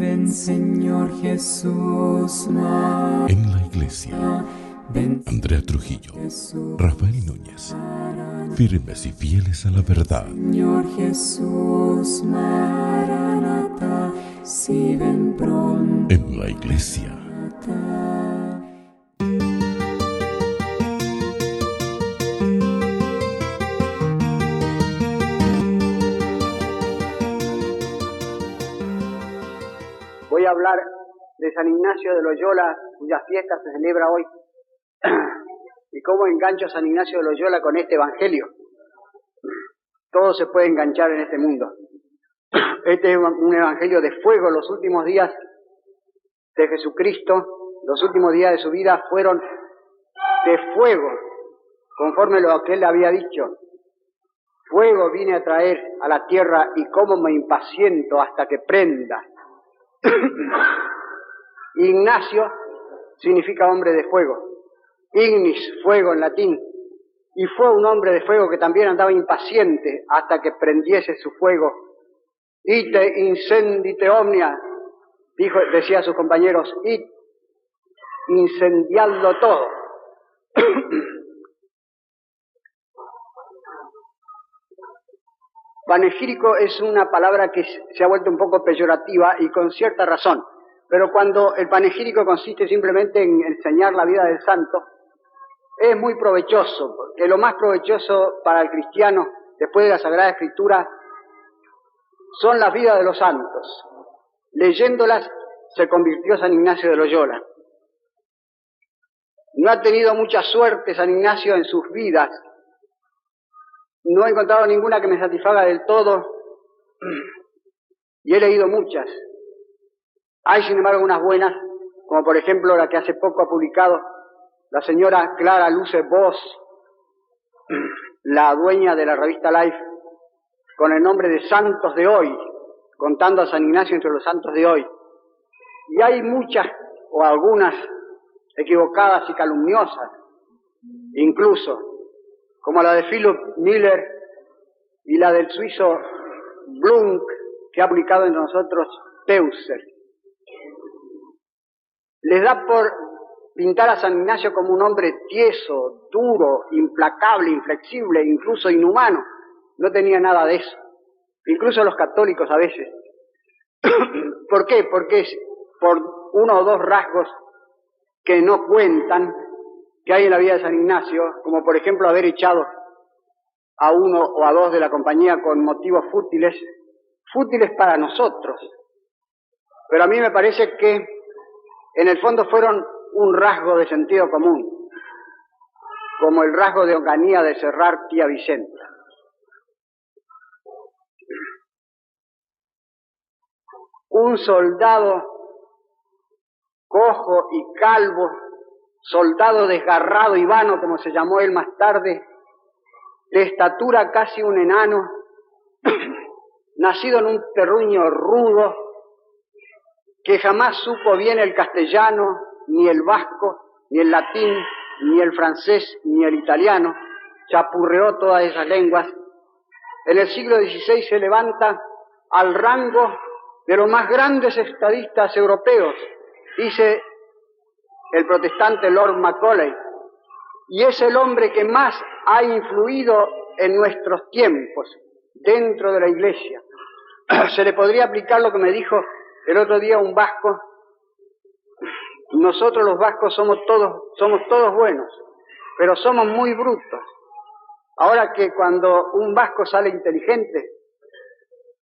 ven Señor Jesús, María. En la iglesia, Andrea Trujillo, Rafael Núñez, firmes y fieles a la verdad. Señor Jesús, Maranatha, si ven pronto. En la iglesia. Voy a hablar de San Ignacio de Loyola, cuya fiesta se celebra hoy, y cómo engancho a San Ignacio de Loyola con este evangelio. Todo se puede enganchar en este mundo. Este es un evangelio de fuego. Los últimos días de Jesucristo, los últimos días de su vida fueron de fuego, conforme a lo que él había dicho. Fuego vine a traer a la tierra y cómo me impaciento hasta que prenda. Ignacio significa hombre de fuego. Ignis, fuego en latín. Y fue un hombre de fuego que también andaba impaciente hasta que prendiese su fuego. Ite incendite omnia, decía a sus compañeros, id, incendiadlo todo. Panegírico es una palabra que se ha vuelto un poco peyorativa y con cierta razón, pero cuando el panegírico consiste simplemente en enseñar la vida del santo, es muy provechoso, porque lo más provechoso para el cristiano, después de la Sagrada Escritura, son las vidas de los santos. Leyéndolas se convirtió San Ignacio de Loyola. No ha tenido mucha suerte San Ignacio en sus vidas. No he encontrado ninguna que me satisfaga del todo, y he leído muchas. Hay, sin embargo, unas buenas, como por ejemplo la que hace poco ha publicado la señora Clara Luce Voss, la dueña de la revista Life, con el nombre de Santos de Hoy, contando a San Ignacio entre los santos de hoy. Y hay muchas, o algunas, equivocadas y calumniosas, incluso, como la de Philip Miller y la del suizo Blunk, que ha publicado entre nosotros Teuser. Les da por pintar a San Ignacio como un hombre tieso, duro, implacable, inflexible, incluso inhumano. No tenía nada de eso. Incluso los católicos a veces. ¿Por qué? Porque es por uno o dos rasgos que no cuentan, que hay en la vida de San Ignacio, como por ejemplo haber echado a uno o a dos de la compañía con motivos fútiles para nosotros. Pero a mí me parece que en el fondo fueron un rasgo de sentido común, como el rasgo de Onganía de cerrar tía Vicenta. Un soldado cojo y calvo, soldado desgarrado y vano, como se llamó él más tarde, de estatura casi un enano, nacido en un terruño rudo, que jamás supo bien el castellano, ni el vasco, ni el latín, ni el francés, ni el italiano, chapurreó todas esas lenguas. En el siglo XVI se levanta al rango de los más grandes estadistas europeos, dice el protestante Lord Macaulay, y es el hombre que más ha influido en nuestros tiempos dentro de la Iglesia. Se le podría aplicar lo que me dijo el otro día un vasco: nosotros los vascos somos todos buenos, pero somos muy brutos. Ahora que cuando un vasco sale inteligente,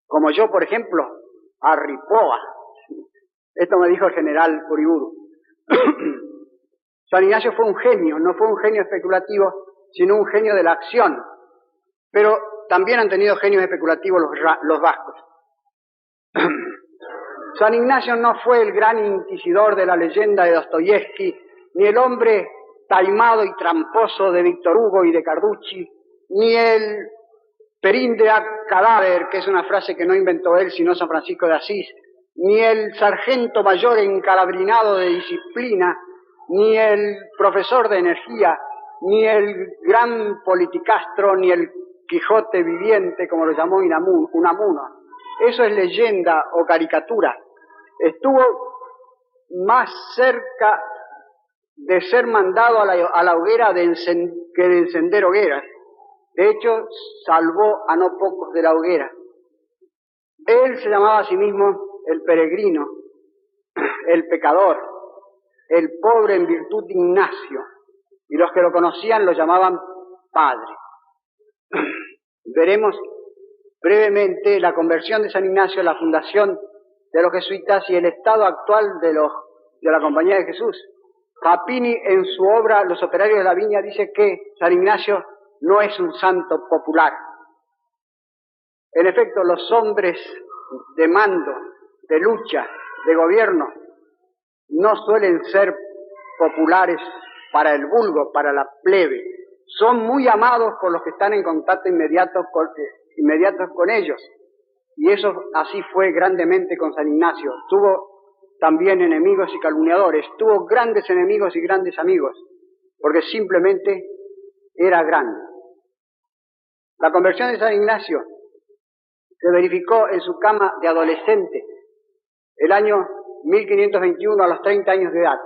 como yo por ejemplo, arripoa. Esto me dijo el general Uriburu. San Ignacio fue un genio, no fue un genio especulativo, sino un genio de la acción. Pero también han tenido genios especulativos los vascos. San Ignacio no fue el gran inquisidor de la leyenda de Dostoyevsky, ni el hombre taimado y tramposo de Víctor Hugo y de Carducci, ni el perinde a cadáver, que es una frase que no inventó él, sino San Francisco de Asís, ni el sargento mayor encalabrinado de disciplina, ni el profesor de energía, ni el gran politicastro, ni el Quijote viviente, como lo llamó Unamuno. Eso es leyenda o caricatura. estuvo más cerca de ser mandado a la hoguera que de encender hogueras. De hecho, salvó a no pocos de la hoguera. Él se llamaba a sí mismo el peregrino, el pecador, el pobre en virtud de Ignacio, y los que lo conocían lo llamaban padre. Veremos brevemente la conversión de San Ignacio, la fundación de los jesuitas y el estado actual de la Compañía de Jesús. Papini, en su obra Los operarios de la viña, dice que San Ignacio no es un santo popular. En efecto, los hombres de mando, de lucha, de gobierno, no suelen ser populares para el vulgo, para la plebe. Son muy amados por los que están en contacto inmediato con ellos. Y eso así fue grandemente con San Ignacio. Tuvo también enemigos y calumniadores, tuvo grandes enemigos y grandes amigos, porque simplemente era grande. La conversión de San Ignacio se verificó en su cama de adolescente, el año 1521, a los 30 años de edad.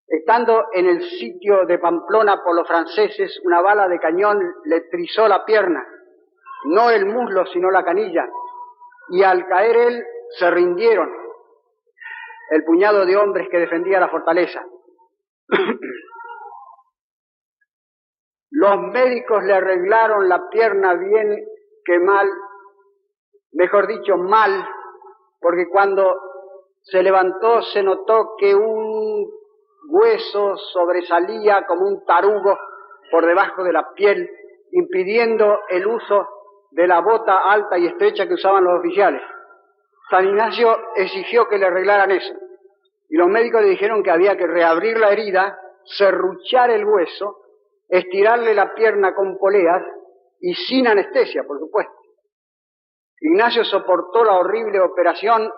Estando en el sitio de Pamplona por los franceses, una bala de cañón le trizó la pierna, no el muslo, sino la canilla, y al caer él se rindieron el puñado de hombres que defendía la fortaleza. Los médicos le arreglaron la pierna bien que mal, mejor dicho, mal, porque cuando se levantó se notó que un hueso sobresalía como un tarugo por debajo de la piel, impidiendo el uso de la bota alta y estrecha que usaban los oficiales. San Ignacio exigió que le arreglaran eso, y los médicos le dijeron que había que reabrir la herida, serruchar el hueso, estirarle la pierna con poleas y sin anestesia, por supuesto. Ignacio soportó la horrible operación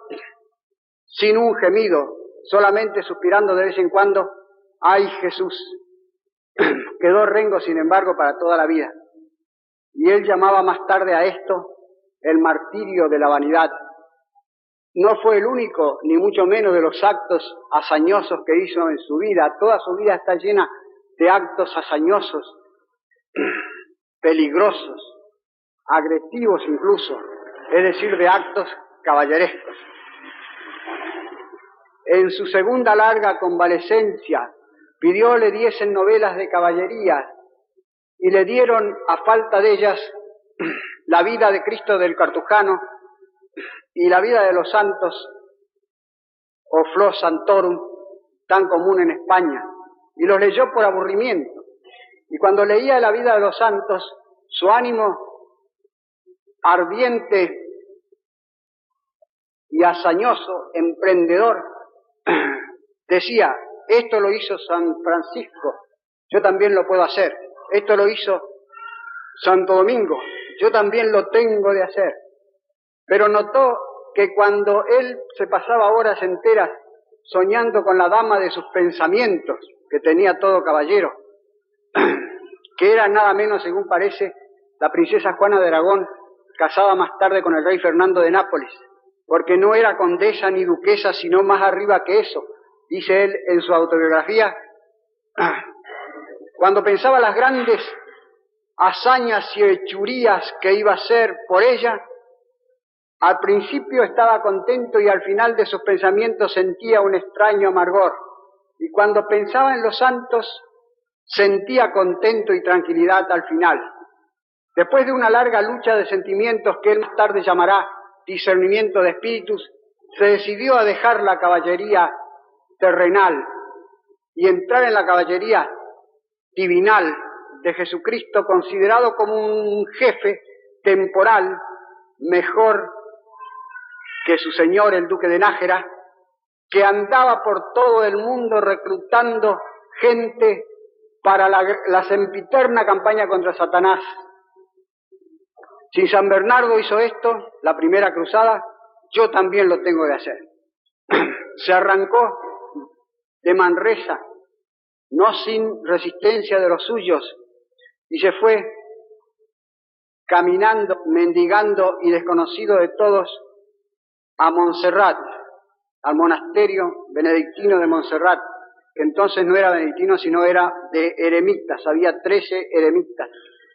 sin un gemido, solamente suspirando de vez en cuando, ¡ay Jesús! Quedó rengo, sin embargo, para toda la vida. Y él llamaba más tarde a esto el martirio de la vanidad. No fue el único, ni mucho menos, de los actos hazañosos que hizo en su vida. Toda su vida está llena de actos hazañosos, peligrosos, agresivos incluso, es decir, de actos caballerescos. En su segunda larga convalecencia pidió le diesen novelas de caballería y le dieron, a falta de ellas, la vida de Cristo del Cartujano y la vida de los santos, o Flos Santorum, tan común en España, y los leyó por aburrimiento. Y cuando leía la vida de los santos, su ánimo ardiente y hazañoso, emprendedor, decía: esto lo hizo San Francisco, yo también lo puedo hacer. Esto lo hizo Santo Domingo, yo también lo tengo de hacer. Pero notó que cuando él se pasaba horas enteras soñando con la dama de sus pensamientos, que tenía todo caballero, que era nada menos, según parece, la princesa Juana de Aragón, casada más tarde con el rey Fernando de Nápoles, porque no era condesa ni duquesa, sino más arriba que eso, dice él en su autobiografía. Cuando pensaba las grandes hazañas y hechurías que iba a hacer por ella, al principio estaba contento y al final de sus pensamientos sentía un extraño amargor. Y cuando pensaba en los santos, sentía contento y tranquilidad al final. Después de una larga lucha de sentimientos que él más tarde llamará discernimiento de espíritus, se decidió a dejar la caballería terrenal y entrar en la caballería divinal de Jesucristo, considerado como un jefe temporal mejor que su señor, el duque de Nájera, que andaba por todo el mundo reclutando gente para la sempiterna campaña contra Satanás. Si San Bernardo hizo esto, la primera cruzada, yo también lo tengo de hacer. Se arrancó de Manresa, no sin resistencia de los suyos, y se fue caminando, mendigando y desconocido de todos, a Montserrat, al monasterio benedictino de Montserrat, que entonces no era benedictino, sino era de eremitas. Había 13 eremitas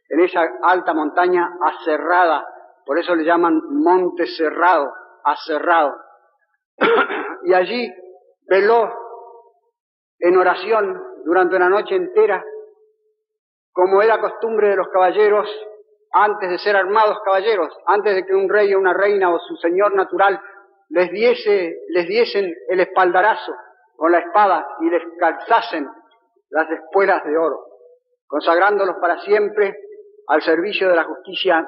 en esa alta montaña aserrada, por eso le llaman Monte Cerrado, aserrado. Y allí veló en oración durante una noche entera, como era costumbre de los caballeros, antes de ser armados caballeros, antes de que un rey o una reina o su señor natural les diesen el espaldarazo con la espada y les calzasen las espuelas de oro, consagrándolos para siempre al servicio de la justicia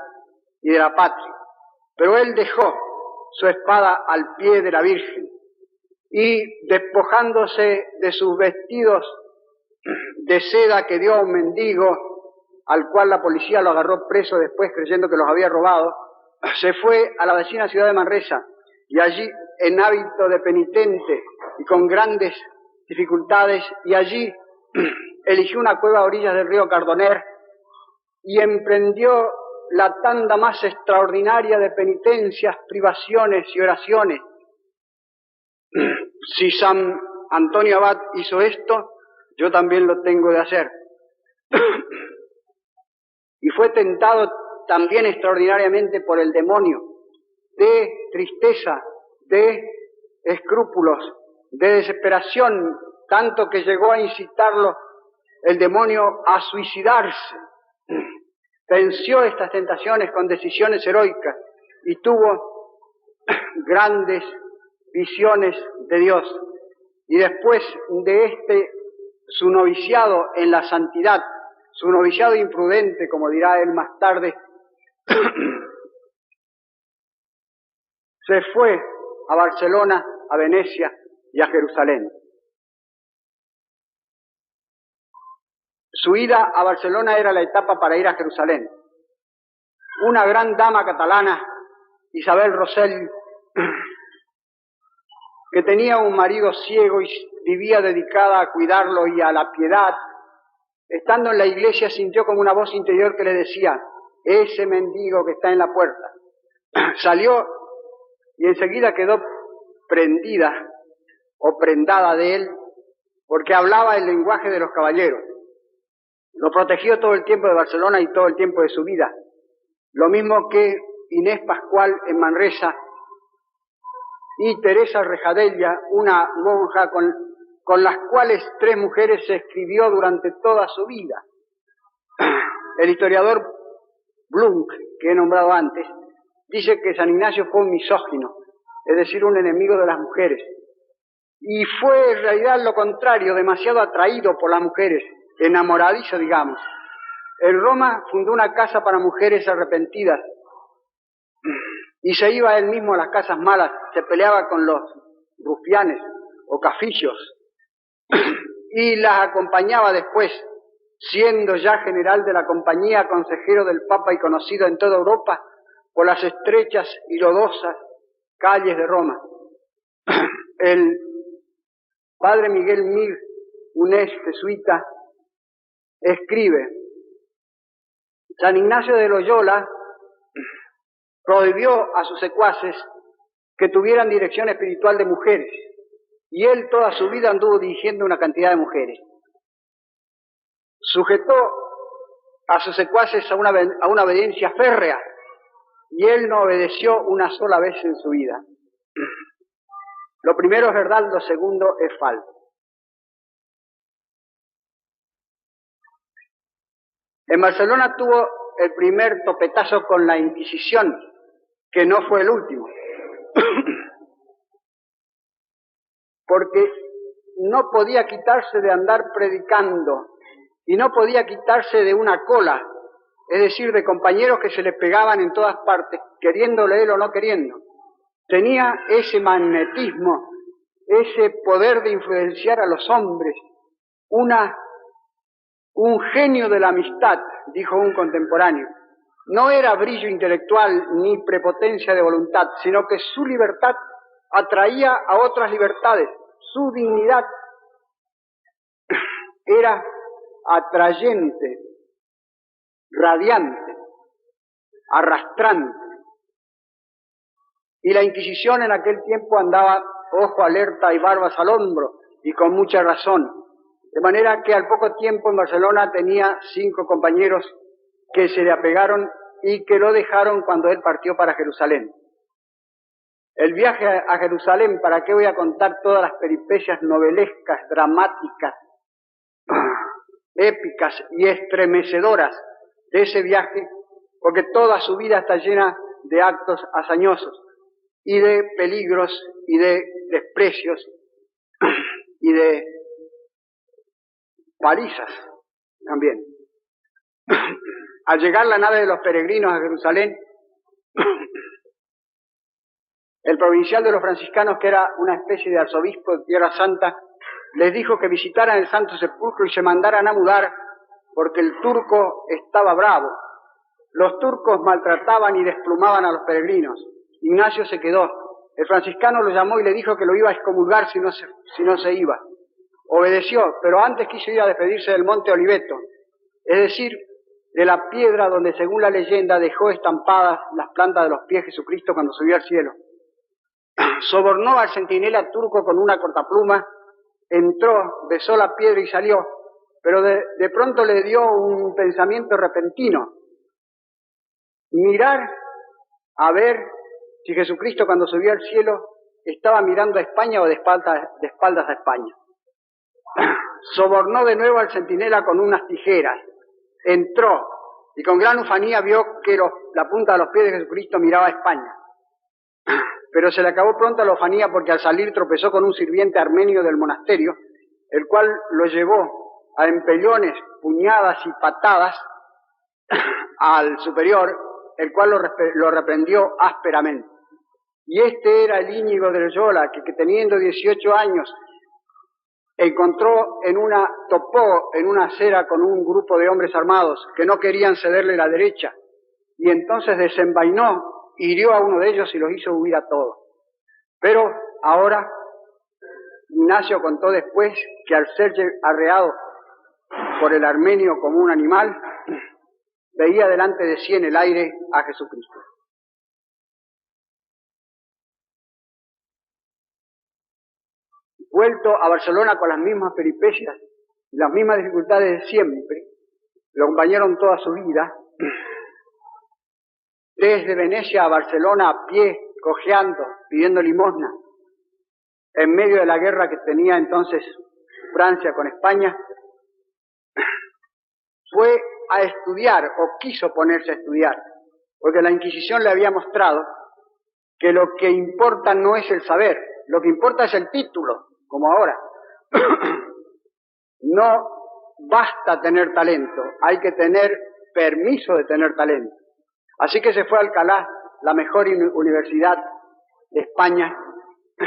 y de la patria. Pero él dejó su espada al pie de la Virgen y, despojándose de sus vestidos de seda que dio a un mendigo, al cual la policía lo agarró preso después creyendo que los había robado, se fue a la vecina ciudad de Manresa y allí, en hábito de penitente y con grandes dificultades, y allí eligió una cueva a orillas del río Cardoner y emprendió la tanda más extraordinaria de penitencias, privaciones y oraciones. Si San Antonio Abad hizo esto, yo también lo tengo de hacer. Y fue tentado también extraordinariamente por el demonio, de tristeza, de escrúpulos, de desesperación, tanto que llegó a incitarlo el demonio a suicidarse. Venció estas tentaciones con decisiones heroicas y tuvo grandes visiones de Dios. Y después de su noviciado en la santidad, su noviciado imprudente, como dirá él más tarde, se fue a Barcelona, a Venecia y a Jerusalén. Su ida a Barcelona era la etapa para ir a Jerusalén. Una gran dama catalana, Isabel Rosell, que tenía un marido ciego y vivía dedicada a cuidarlo y a la piedad, estando en la iglesia sintió como una voz interior que le decía: ese mendigo que está en la puerta. Salió y enseguida quedó prendida o prendada de él, porque hablaba el lenguaje de los caballeros. Lo protegió todo el tiempo de Barcelona y todo el tiempo de su vida. Lo mismo que Inés Pascual en Manresa y Teresa Rejadella, una monja con las cuales 3 mujeres se escribió durante toda su vida. El historiador Blunk, que he nombrado antes, dice que San Ignacio fue un misógino, es decir, un enemigo de las mujeres. Y fue en realidad lo contrario, demasiado atraído por las mujeres, enamoradizo, digamos. En Roma fundó una casa para mujeres arrepentidas y se iba él mismo a las casas malas, se peleaba con los rufianes o cafillos y las acompañaba después, siendo ya general de la compañía, consejero del Papa y conocido en toda Europa por las estrechas y lodosas calles de Roma. El padre Miguel Mir, un ex jesuita, escribe: San Ignacio de Loyola prohibió a sus secuaces que tuvieran dirección espiritual de mujeres, y él toda su vida anduvo dirigiendo una cantidad de mujeres. Sujetó a sus secuaces a una obediencia férrea, y él no obedeció una sola vez en su vida. Lo primero es verdad, lo segundo es falso. En Barcelona tuvo el primer topetazo con la Inquisición, que no fue el último, porque no podía quitarse de andar predicando y no podía quitarse de una cola, es decir, de compañeros que se le pegaban en todas partes, queriéndole él o no queriendo. Tenía ese magnetismo, ese poder de influenciar a los hombres, un genio de la amistad, dijo un contemporáneo. No era brillo intelectual ni prepotencia de voluntad, sino que su libertad atraía a otras libertades. Su dignidad era atrayente, radiante, arrastrante. Y la Inquisición en aquel tiempo andaba ojo alerta y barbas al hombro, y con mucha razón. De manera que al poco tiempo en Barcelona tenía 5 compañeros que se le apegaron y que lo dejaron cuando él partió para Jerusalén. El viaje a Jerusalén, ¿para qué voy a contar todas las peripecias novelescas, dramáticas, épicas y estremecedoras de ese viaje? Porque toda su vida está llena de actos hazañosos y de peligros y de desprecios y de palizas también. Al llegar la nave de los peregrinos a Jerusalén, el provincial de los franciscanos, que era una especie de arzobispo de Tierra Santa, les dijo que visitaran el Santo Sepulcro y se mandaran a mudar porque el turco estaba bravo. Los turcos maltrataban y desplumaban a los peregrinos. Ignacio se quedó. El franciscano lo llamó y le dijo que lo iba a excomulgar si no se iba. Obedeció, pero antes quiso ir a despedirse del Monte Oliveto, es decir, de la piedra donde, según la leyenda, dejó estampadas las plantas de los pies Jesucristo cuando subió al cielo. Sobornó al centinela turco con una cortapluma, entró, besó la piedra y salió, pero de pronto le dio un pensamiento repentino: mirar a ver si Jesucristo, cuando subió al cielo, estaba mirando a España o de espaldas a España. Sobornó de nuevo al centinela con unas tijeras, entró y con gran ufanía vio que la punta de los pies de Jesucristo miraba a España. Pero se le acabó pronto la ufanía, porque al salir tropezó con un sirviente armenio del monasterio, el cual lo llevó a empellones, puñadas y patadas al superior, el cual lo reprendió ásperamente. Y este era el Íñigo de Loyola, que teniendo 18 años topó en una acera con un grupo de hombres armados que no querían cederle la derecha, y entonces desenvainó, hirió a uno de ellos y los hizo huir a todos. Pero ahora Ignacio contó después que al ser arreado por el armenio como un animal, veía delante de sí en el aire a Jesucristo. Vuelto a Barcelona con las mismas peripecias y las mismas dificultades de siempre, lo acompañaron toda su vida, desde Venecia a Barcelona a pie, cojeando, pidiendo limosna, en medio de la guerra que tenía entonces Francia con España, fue a estudiar, o quiso ponerse a estudiar, porque la Inquisición le había mostrado que lo que importa no es el saber, lo que importa es el título, como ahora. No basta tener talento, hay que tener permiso de tener talento. Así que se fue a Alcalá, la mejor universidad de España,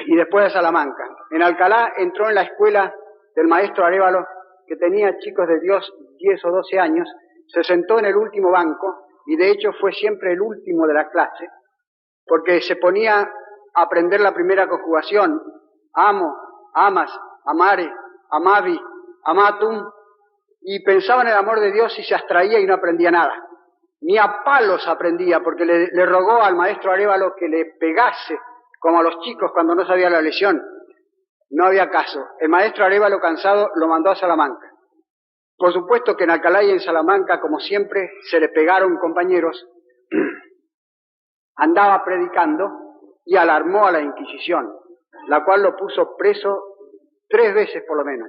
y después a Salamanca. En Alcalá entró en la escuela del maestro Arévalo, que tenía chicos de Dios 10 o 12 años, se sentó en el último banco, y de hecho fue siempre el último de la clase, porque se ponía a aprender la primera conjugación: amo, amas, amare, amavi, amatum, y pensaba en el amor de Dios y se abstraía y no aprendía nada. Ni a palos aprendía, porque le rogó al maestro Arévalo que le pegase como a los chicos cuando no sabía la lección. No había caso. El maestro Arévalo, cansado, lo mandó a Salamanca. Por supuesto que en Alcalá y en Salamanca, como siempre, se le pegaron compañeros. Andaba predicando y alarmó a la Inquisición, la cual lo puso preso 3 veces por lo menos.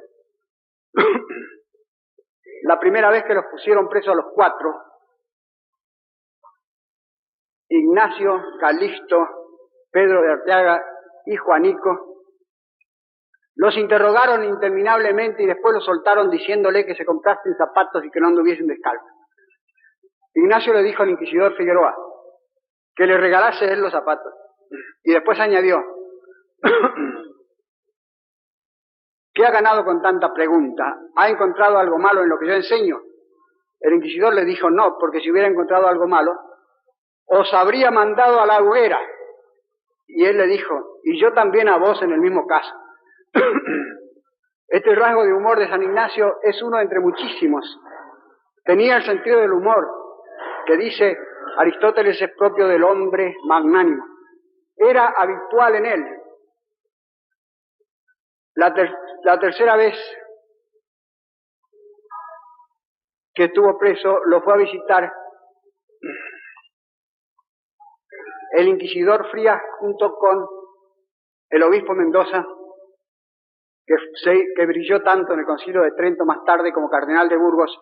La primera vez que los pusieron presos a los 4, Ignacio, Calixto, Pedro de Arteaga y Juanico, los interrogaron interminablemente y después los soltaron diciéndole que se comprasen zapatos y que no anduviesen descalzos. Ignacio le dijo al inquisidor Figueroa que le regalase él los zapatos, y después añadió: ¿qué ha ganado con tanta pregunta? ¿Ha encontrado algo malo en lo que yo enseño? El inquisidor le dijo: no, porque si hubiera encontrado algo malo, os habría mandado a la hoguera. Y él le dijo: y yo también a vos en el mismo caso. Este rasgo de humor de San Ignacio es uno entre muchísimos. Tenía el sentido del humor, que dice Aristóteles es propio del hombre magnánimo. era habitual en él. La tercera vez que estuvo preso, lo fue a visitar el inquisidor Frías junto con el obispo Mendoza, que brilló tanto en el Concilio de Trento más tarde como cardenal de Burgos,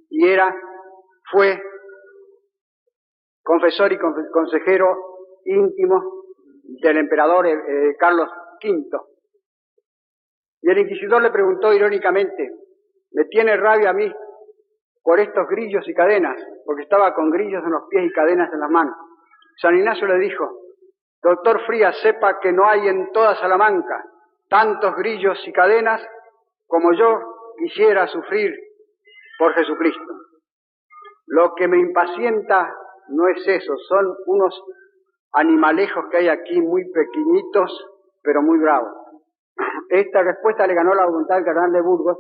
y fue confesor y consejero íntimo del emperador Carlos V. Y el inquisidor le preguntó irónicamente: ¿me tiene rabia a mí por estos grillos y cadenas? Porque estaba con grillos en los pies y cadenas en las manos. San Ignacio le dijo: doctor Frías, sepa que no hay en toda Salamanca tantos grillos y cadenas como yo quisiera sufrir por Jesucristo. Lo que me impacienta no es eso, son unos animalejos que hay aquí muy pequeñitos, pero muy bravos. Esta respuesta le ganó la voluntad del cardenal de Burgos.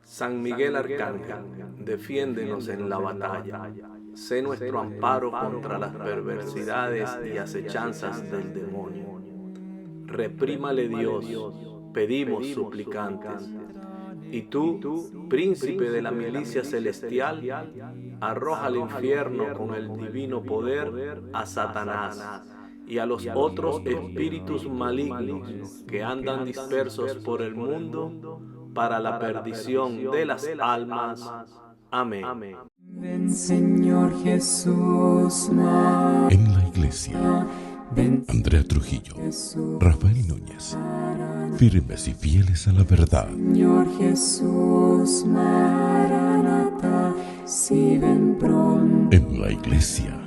San Miguel Arcángel, defiéndenos en la batalla. Sé nuestro amparo contra las perversidades y acechanzas del demonio. Reprímale Dios, pedimos suplicantes. Y tú, príncipe de la milicia celestial, arroja al infierno con el divino poder a Satanás y a los otros espíritus malignos que andan dispersos por el mundo para la perdición de las almas. Amén. Ven, Señor Jesús, María. En la iglesia, Andrea Trujillo, Rafael Núñez, firmes y fieles a la verdad. Señor Jesús, Maranatha, si ven pronto. En la iglesia,